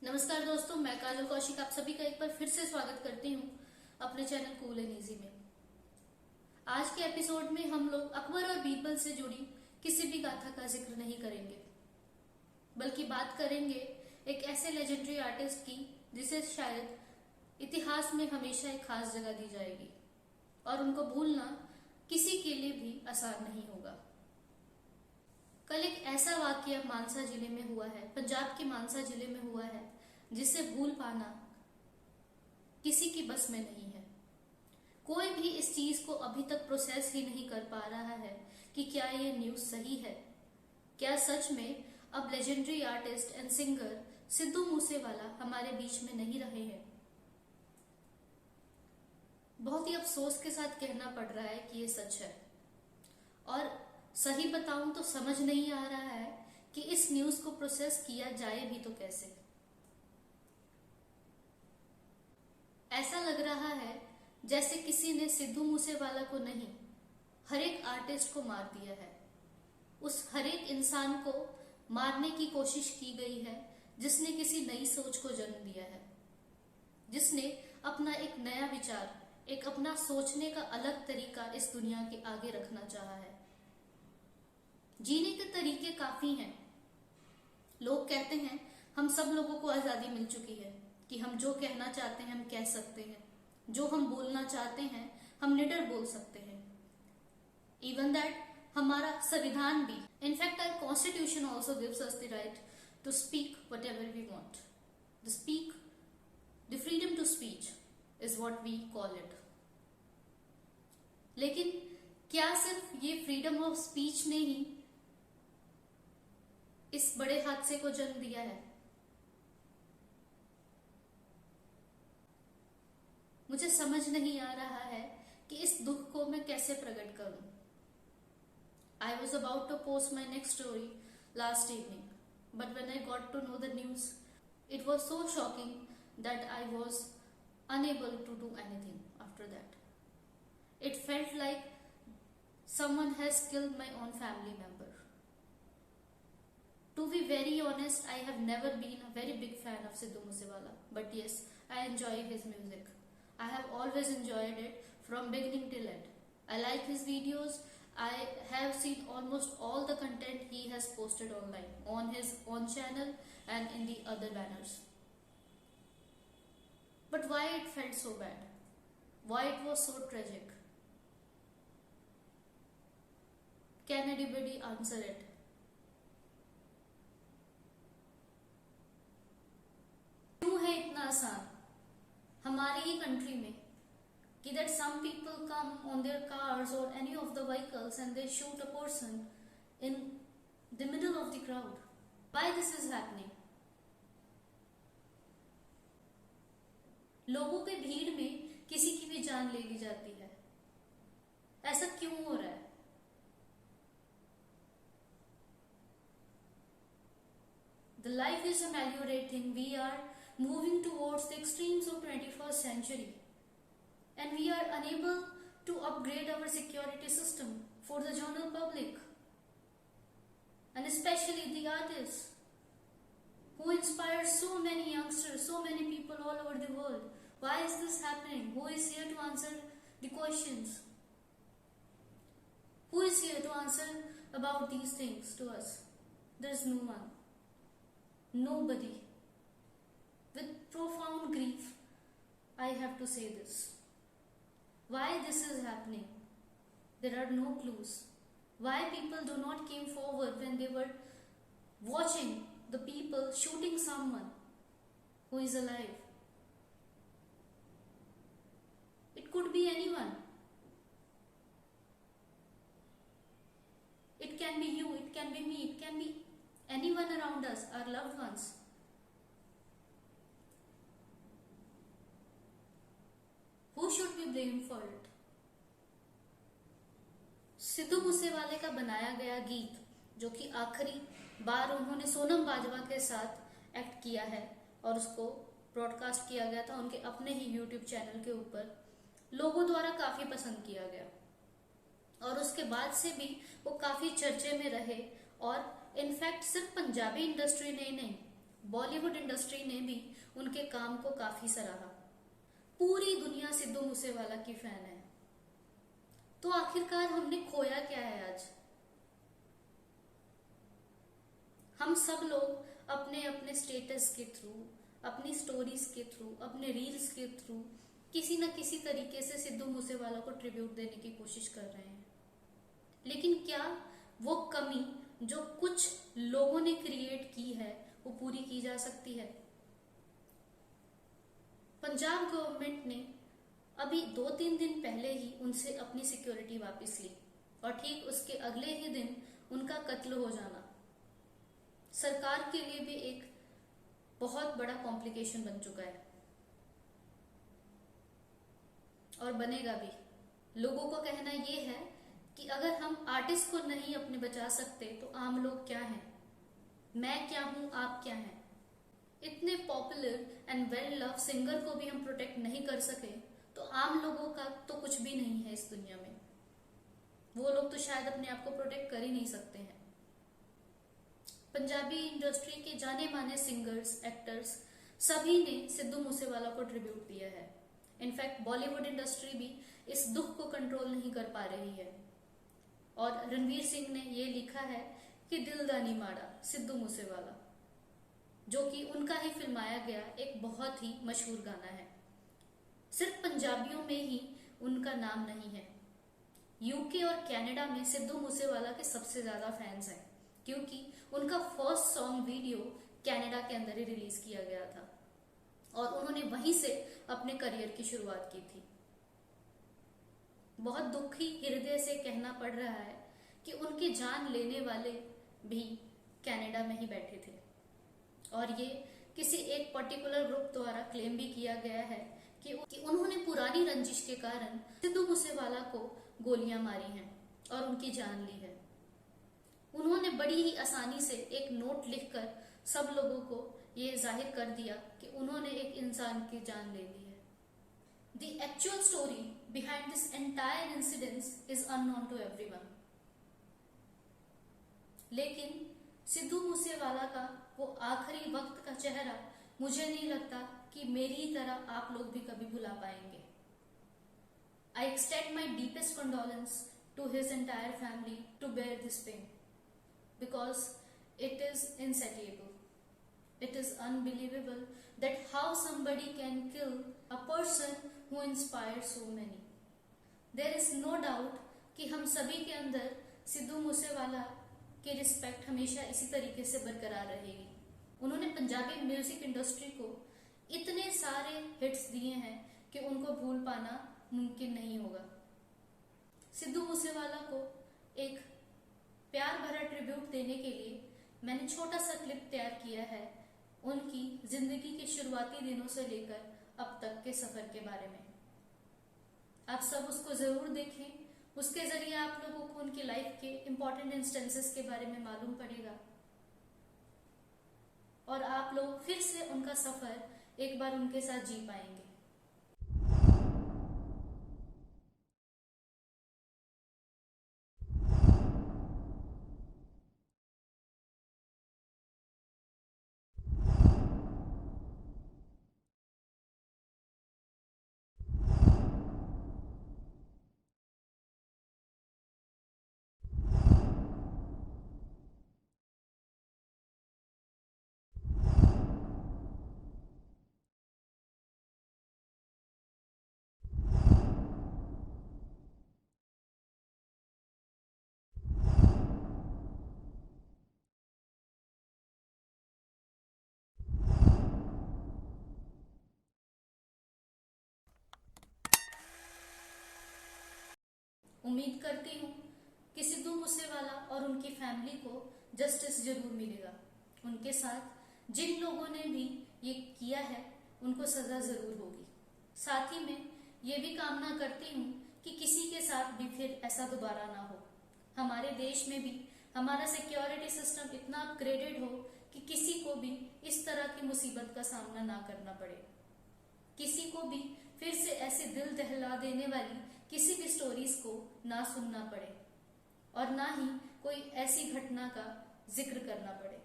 नमस्कार दोस्तों, मैं काजल कौशिक आप सभी का एक बार फिर से स्वागत करती हूँ अपने चैनल कूल एंड इजी में। आज के एपिसोड में हम लोग अकबर और बीरबल से जुड़ी किसी भी गाथा का जिक्र नहीं करेंगे, बल्कि बात करेंगे एक ऐसे लेजेंडरी आर्टिस्ट की जिसे शायद इतिहास में हमेशा एक खास जगह दी जाएगी और उनको भूलना किसी के लिए भी आसान नहीं होगा। कल एक ऐसा वाकया मानसा जिले में हुआ है, पंजाब के मानसा जिले में हुआ है, जिसे भूल पाना किसी की बस में नहीं है। कोई भी इस चीज को अभी तक प्रोसेस ही नहीं कर पा रहा है कि क्या ये न्यूज सही है, क्या सच में अब legendary artist and singer Sidhu Moosewala हमारे बीच में नहीं रहे हैं। बहुत ही अफसोस के साथ कहना पड़ रहा है कि ये सच है, और सही बताऊं तो समझ नहीं आ रहा है कि इस न्यूज को प्रोसेस किया जाए भी तो कैसे। ऐसा लग रहा है जैसे किसी ने सिद्धू मूसेवाला को नहीं, हर एक आर्टिस्ट को मार दिया है। उस हर एक इंसान को मारने की कोशिश की गई है जिसने किसी नई सोच को जन्म दिया है, जिसने अपना एक नया विचार, एक अपना सोचने का अलग तरीका इस दुनिया के आगे रखना चाहा है। जीने के तरीके काफी हैं। लोग कहते हैं हम सब लोगों को आजादी मिल चुकी है कि हम जो कहना चाहते हैं हम कह सकते हैं, जो हम बोलना चाहते हैं हम निडर बोल सकते हैं। इवन दैट हमारा संविधान भी, in fact our constitution also gives us the right to speak whatever we want. The freedom to speech is what we call it. लेकिन क्या सिर्फ ये फ्रीडम ऑफ स्पीच ने ही इस बड़े हादसे को जन्म दिया है? मुझे समझ नहीं आ रहा है कि इस दुख को मैं कैसे प्रकट करूं। I was about to post my next story last evening, but when I got to know the news it was so shocking that I was unable to do anything after that. It felt like someone has killed my own family member. To be very honest, I have never been a very big fan of Sidhu Moosewala, but yes, I enjoy his music. I have always enjoyed it from beginning till end. I like his videos. I have seen almost all the content he has posted online on his own channel and in the other banners. But why it felt so bad? Why it was so tragic? Can anybody answer it? क्यों है इतना आसान हमारी ही country में कि that some people come on their cars or any of the vehicles and they shoot a person in the middle of the crowd? Why this is happening? लोगों के भीड़ में किसी की भी जान ले ली जाती है। ऐसा क्यों हो रहा है? The life is ameliorating. We are moving towards the extremes of 21st century, and we are unable to upgrade our security system for the general public, and especially the artists who inspire so many youngsters, so many people all over the world. Why is this happening? Who is here to answer the questions? Who is here to answer about these things to us? There is no one. Nobody. With profound grief, I have to say this. Why this is happening? There are no clues. Why people do not came forward when they were watching the people shooting someone who is alive? It could be anyone. It can be you, it can be me, it can be anyone around us, our loved ones. Who should be blamed for it? Sidhu मूसेवाले का बनाया गया गीत, जो कि आखिरी बार उन्होंने सोनम बाजवा के साथ एक्ट किया है और उसको ब्रॉडकास्ट किया गया था उनके अपने ही यूट्यूब चैनल के ऊपर, लोगों द्वारा काफी पसंद किया गया और उसके बाद से भी वो काफी चर्चे में रहे। और इनफैक्ट सिर्फ पंजाबी इंडस्ट्री ने नहीं, बॉलीवुड इंडस्ट्री ने भी उनके काम को काफी सराहा। पूरी दुनिया सिद्धू मूसेवाला की फैन है। तो आखिरकार हमने खोया क्या है आज? हम सब लोग अपने अपने स्टेटस के थ्रू, अपनी स्टोरीज के थ्रू, अपने रील्स के थ्रू किसी न किसी तरीके से सिद्धू मूसेवाला को ट्रिब्यूट देने की कोशिश कर रहे हैं। लेकिन क्या वो कमी जो कुछ लोगों ने क्रिएट की है वो पूरी की जा सकती है? पंजाब गवर्नमेंट ने अभी 2-3 दिन पहले ही उनसे अपनी सिक्योरिटी वापस ली और ठीक उसके अगले ही दिन उनका कत्ल हो जाना सरकार के लिए भी एक बहुत बड़ा कॉम्प्लिकेशन बन चुका है और बनेगा भी। लोगों का कहना यह है कि अगर हम आर्टिस्ट को नहीं अपने बचा सकते तो आम लोग क्या हैं? मैं क्या हूं, आप क्या हैं? इतने popular and well love singer को भी हम प्रोटेक्ट नहीं कर सके तो आम लोगों का तो कुछ भी नहीं है इस दुनिया में। वो लोग तो शायद अपने आप को प्रोटेक्ट कर ही नहीं सकते हैं। पंजाबी इंडस्ट्री के जाने माने सिंगर्स, एक्टर्स सभी ने सिद्धू मूसेवाला को ट्रिब्यूट दिया है। इनफैक्ट बॉलीवुड इंडस्ट्री भी इस दुख को कंट्रोल नहीं कर पा रही है और रणवीर सिंह ने ये लिखा है कि दिल दा नी माड़ा सिद्धू मूसेवाला, जो कि उनका ही फिल्माया गया एक बहुत ही मशहूर गाना है। सिर्फ पंजाबियों में ही उनका नाम नहीं है। यूके और कनाडा में सिद्धू मूसेवाला के सबसे ज्यादा फैंस हैं क्योंकि उनका फर्स्ट सॉन्ग वीडियो कनाडा के अंदर ही रिलीज किया गया था और उन्होंने वहीं से अपने करियर की शुरुआत की थी। बहुत दुखी हृदय से कहना पड़ रहा है कि उनकी जान लेने वाले भी कनाडा में ही बैठे थे और ये किसी एक पर्टिकुलर ग्रुप द्वारा क्लेम भी किया गया है कि उन्होंने पुरानी रंजिश के कारण सिद्धू मूसेवाला को गोलियां मारी हैं और उनकी जान ली है। उन्होंने बड़ी ही आसानी से एक नोट लिखकर सब लोगों को ये जाहिर कर दिया कि उन्होंने एक इंसान की जान ले ली है। The actual story behind this entire incident is unknown to everyone. लेकिन सिद्धू मूसेवाला का वो आखिरी वक्त का चेहरा मुझे नहीं लगता कि मेरी तरह आप लोग भी कभी भुला पाएंगे। I extend my deepest condolence to his entire family to bear this pain because it is insatiable. It is unbelievable that how somebody can kill a person who inspired so many. There is no doubt कि हम सभी के अंदर सिद्धू मूसेवाला की respect हमेशा इसी तरीके से बरकरार रहेगी। उन्होंने पंजाबी म्यूजिक इंडस्ट्री को इतने सारे हिट्स दिए हैं कि उनको भूल पाना मुमकिन नहीं होगा। सिद्धू मूसेवाला को एक प्यार भरा ट्रिब्यूट देने के लिए मैंने छोटा सा क्लिप तैयार किया है उनकी जिंदगी के शुरुआती दिनों से लेकर अब तक के सफर के बारे में। आप सब उसको जरूर देखें, उसके जरिए आप लोगों को उनकी लाइफ के इंपॉर्टेंट इंस्टेंसेस के बारे में मालूम पड़ेगा और आप लोग फिर से उनका सफर एक बार उनके साथ जी पाएंगे। उम्मीद करती हूँ कि सिद्धू मूसेवाला और उनकी फैमिली को जस्टिस जरूर मिलेगा। उनके साथ जिन लोगों ने भी ये किया है उनको सजा जरूर होगी। साथ ही में ये भी कामना करती हूँ कि किसी के साथ भी फिर ऐसा दोबारा ना हो। हमारे देश में भी हमारा सिक्योरिटी सिस्टम इतना अपग्रेडेड हो कि किसी को भी इस तरह की मुसीबत का सामना ना करना पड़े, किसी को भी फिर से ऐसे दिल दहला देने वाली किसी भी स्टोरीज को ना सुनना पड़े और ना ही कोई ऐसी घटना का जिक्र करना पड़े।